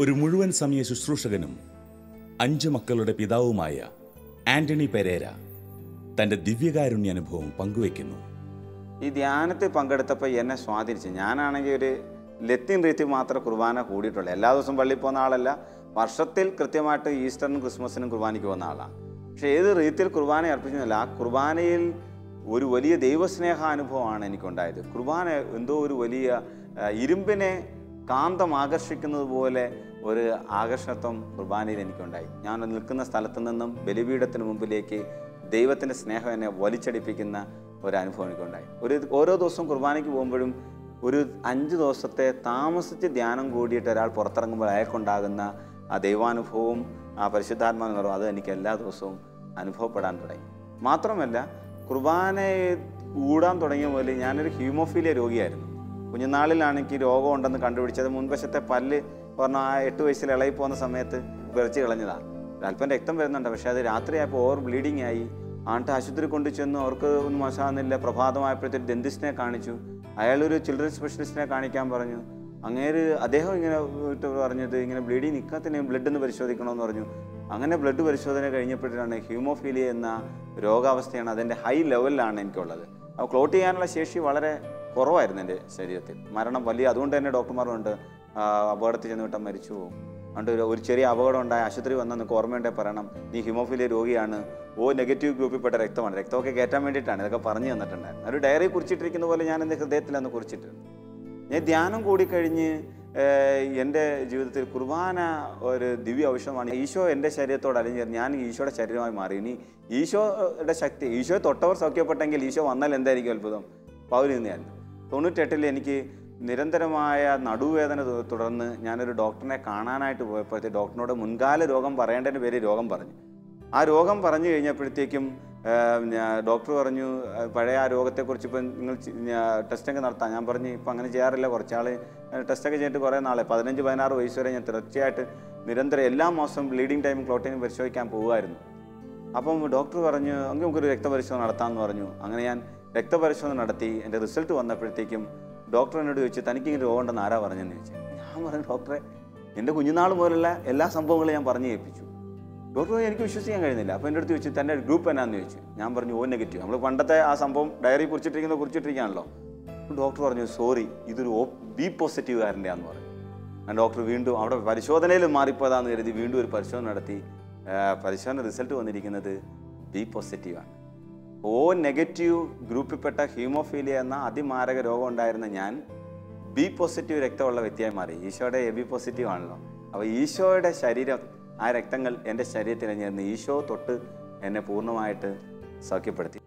ഒരു മുഴുവൻ സമയ ശുശ്രൂഷകനും 5 മക്കളുടെ പിതാവുമായ ആന്റണി പെരേര തൻ്റെ ദിവ്യകാരുണ്യ അനുഭവം പങ്കുവയ്ക്കുന്നു. ഈ ധ്യാനത്തിൽ പങ്കെടുത്തപ്പോൾ എന്നെ സ്വാധീനിച്ചു. ഞാനാണെങ്കിൽ ഒരു ലത്തീൻ റീത്തിൽ മാത്രമേ കുർബാന കൂടിയിട്ടുള്ളൂ. എല്ലാ ദിവസവും പള്ളിയിൽ പോകുന്ന ആളല്ല. വർഷത്തിൽ കൃത്യമായിട്ട് ഈസ്റ്ററിനും ക്രിസ്മസിനും കുർബാനയ്ക്ക് പോകുന്ന ആളാണ്. പക്ഷേ ഏത് റീതിയിൽ കുർബാന അർപ്പിക്കുന്നില്ല, ആ കുർബാനയിൽ ഒരു വലിയ ദൈവസ്നേഹ അനുഭവമാണ് എനിക്കുണ്ടായത്. കുർബാന എന്തോ ഒരു വലിയ ഇരുമ്പിനെ കാന്തം ആകർഷിക്കുന്നത് പോലെ ഒരു ആകർഷത്വം കുർബാനയിൽ എനിക്കുണ്ടായി. ഞാൻ നിൽക്കുന്ന സ്ഥലത്തു നിന്നും ബലിപീഠത്തിന് മുമ്പിലേക്ക് ദൈവത്തിൻ്റെ സ്നേഹം എന്നെ വലിച്ചടിപ്പിക്കുന്ന ഒരു അനുഭവം എനിക്കുണ്ടായി. ഓരോ ദിവസവും കുർബാനയ്ക്ക് പോകുമ്പോഴും ഒരു 5 ദിവസത്തെ താമസിച്ച് ധ്യാനം കൂടിയിട്ട് ഒരാൾ പുറത്തിറങ്ങുമ്പോൾ അയാൾക്കുണ്ടാകുന്ന ആ ദൈവാനുഭവവും ആ പരിശുദ്ധാത്മാനുഭവം അത് എനിക്ക് എല്ലാ ദിവസവും അനുഭവപ്പെടാൻ തുടങ്ങി. മാത്രമല്ല, കുർബാനയെ കൂടാൻ തുടങ്ങിയ പോലെ ഞാനൊരു ഹ്യൂമോഫീലിയ രോഗിയായിരുന്നു. കുഞ്ഞുനാളിലാണ് എനിക്ക് രോഗം ഉണ്ടെന്ന് കണ്ടുപിടിച്ചത്. മുൻവശത്തെ പല്ല് പറഞ്ഞാൽ ആ 8 വയസ്സിൽ ഇളകി പോകുന്ന സമയത്ത് വെറിച്ച് കളഞ്ഞതാണ്. അല്പം രക്തം വരുന്നുണ്ട്, പക്ഷേ അത് രാത്രിയായപ്പോൾ ഓവർ ബ്ലീഡിങ് ആയി. ആണ്ട് ആശുപത്രി കൊണ്ടു ചെന്നു. അവർക്ക് ഒന്നും മനസ്സിലാകുന്നില്ല. പ്രഭാതമായപ്പോഴത്തേക്ക് ഡെന്റിസ്റ്റിനെ കാണിച്ചു. അയാളൊരു ചിൽഡ്രൻ സ്പെഷ്യലിസ്റ്റിനെ കാണിക്കാൻ പറഞ്ഞു. അദ്ദേഹം ഇങ്ങനെ പറഞ്ഞത് ഇങ്ങനെ ബ്ലീഡിങ് നിൽക്കാത്തിന് ബ്ലഡ് ഒന്ന് പരിശോധിക്കണമെന്ന് പറഞ്ഞു. അങ്ങനെ ബ്ലഡ് പരിശോധന കഴിഞ്ഞപ്പോഴാണ് ഹ്യൂമോഫീലിയ എന്ന രോഗാവസ്ഥയാണ്. അതിൻ്റെ ഹൈ ലെവലിലാണ് എനിക്കുള്ളത്. അപ്പോൾ ക്ലോട്ട് ചെയ്യാനുള്ള ശേഷി വളരെ കുറവായിരുന്നു എൻ്റെ ശരീരത്തിൽ. മരണം വലിയ, അതുകൊണ്ട് തന്നെ ഡോക്ടർമാരുണ്ട് അപകടത്തിൽ ചെന്ന് വിട്ടാൽ മരിച്ചു പോകും. അതുകൊണ്ട് ഒരു ചെറിയ അപകടം ഉണ്ടായി ആശുപത്രി വന്നാൽ നിങ്ങൾക്ക് ഓർമ്മയുണ്ടെങ്കിൽ പറയണം, നീ ഹ്യൂമോഫീലിയ രോഗിയാണ്, നെഗറ്റീവ് ഗ്രൂപ്പിൽപ്പെട്ട രക്തമാണ്, രക്തമൊക്കെ കയറ്റാൻ വേണ്ടിയിട്ടാണ് ഇതൊക്കെ പറഞ്ഞു തന്നിട്ടുണ്ടായിരുന്നു. ഒരു ഡയറി കുറിച്ചിട്ടിരിക്കുന്ന പോലെ ഞാൻ എൻ്റെ ഹൃദയത്തിൽ അന്ന് കുറിച്ചിട്ടുണ്ട്. ഞാൻ ധ്യാനം കൂടിക്കഴിഞ്ഞ് എൻ്റെ ജീവിതത്തിൽ കുർബാന ഒരു ദിവ്യ ഔഷധമാണ്. ഈശോ എൻ്റെ ശരീരത്തോട് അലിഞ്ഞ് ഞാൻ ഈശോയുടെ ശരീരമായി മാറി. ഇനി ഈശോയുടെ ശക്തി, ഈശോയെ തൊട്ടവർ സൗഖ്യപ്പെട്ടെങ്കിൽ ഈശോ വന്നാൽ എന്തായിരിക്കും അത്ഭുതം? പൗലിനെയായിരുന്നു. 98 എനിക്ക് നിരന്തരമായ നടുവേദന തുടർന്ന് ഞാനൊരു ഡോക്ടറിനെ കാണാനായിട്ട് പോയപ്പോഴത്തേക്ക് ഡോക്ടറിനോട് മുൻകാല രോഗം പറയേണ്ടതിന് പേര് രോഗം പറഞ്ഞു. ആ രോഗം പറഞ്ഞു കഴിഞ്ഞപ്പോഴത്തേക്കും ഡോക്ടർ പറഞ്ഞു, പഴയ ആ രോഗത്തെക്കുറിച്ച് ഇപ്പം നിങ്ങൾ ടെസ്റ്റൊക്കെ നടത്താം. ഞാൻ പറഞ്ഞു ഇപ്പം അങ്ങനെ ചെയ്യാറില്ല, കുറച്ചാൾ ടെസ്റ്റൊക്കെ ചെയ്തിട്ട് കുറേ നാളെ 15-16 വയസ്സ് വരെ ഞാൻ തീർച്ചയായിട്ട് നിരന്തരം എല്ലാ മാസവും ബ്ലീഡിങ് ടൈം ക്ലോട്ടിങ് പരിശോധിക്കാൻ പോകുമായിരുന്നു. അപ്പം ഡോക്ടർ പറഞ്ഞു എങ്കിൽ നമുക്കൊരു രക്തപരിശോധന നടത്താമെന്ന് പറഞ്ഞു. അങ്ങനെ ഞാൻ രക്തപരിശോധന നടത്തി. എൻ്റെ റിസൾട്ട് വന്നപ്പോഴത്തേക്കും ഡോക്ടർ എന്നോട് ചോദിച്ചു, തനിക്ക് ഈ രോഗം ഉണ്ടെന്ന് ആരാ പറഞ്ഞെന്ന് ചോദിച്ചു. ഞാൻ പറഞ്ഞു, ഡോക്ടറെ എൻ്റെ കുഞ്ഞുനാൾ പോലുള്ള എല്ലാ സംഭവങ്ങളും ഞാൻ പറഞ്ഞു കേൾപ്പിച്ചു. ഡോക്ടർ എനിക്ക് വിശ്വസിക്കാൻ കഴിയുന്നില്ല. അപ്പോൾ എൻ്റെ അടുത്ത് ചോദിച്ചു, തൻ്റെ ഗ്രൂപ്പ് എന്നാന്ന് ചോദിച്ചു. ഞാൻ പറഞ്ഞു നെഗറ്റീവ്. നമ്മൾ പണ്ടത്തെ ആ സംഭവം ഡയറി കുറിച്ചിട്ടിരിക്കുകയാണല്ലോ. ഡോക്ടർ പറഞ്ഞു, സോറി, ഇതൊരു ബി പോസിറ്റീവുകാരൻ്റെയാന്ന് പറഞ്ഞു. ഞാൻ ഡോക്ടർ വീണ്ടും അവിടെ പരിശോധനയിൽ മാറിപ്പോയതാന്ന് കരുതി വീണ്ടും ഒരു പരിശോധന നടത്തി. പരിശോധന റിസൾട്ട് വന്നിരിക്കുന്നത് ബി പോസിറ്റീവാണ്. നെഗറ്റീവ് ഗ്രൂപ്പിൽപ്പെട്ട ഹ്യൂമോഫീലിയ എന്ന അതിമാരക രോഗം ഉണ്ടായിരുന്ന ഞാൻ ബി പോസിറ്റീവ് രക്തമുള്ള വ്യക്തിയായി മാറി. ഈശോയുടെ എ ബി പോസിറ്റീവ് ആണല്ലോ. അപ്പോൾ ഈശോയുടെ ശരീരം, ആ രക്തങ്ങൾ എൻ്റെ ശരീരത്തിൽ ചേർന്ന് ഈശോ തൊട്ട് എന്നെ പൂർണ്ണമായിട്ട് സൗഖ്യപ്പെടുത്തി.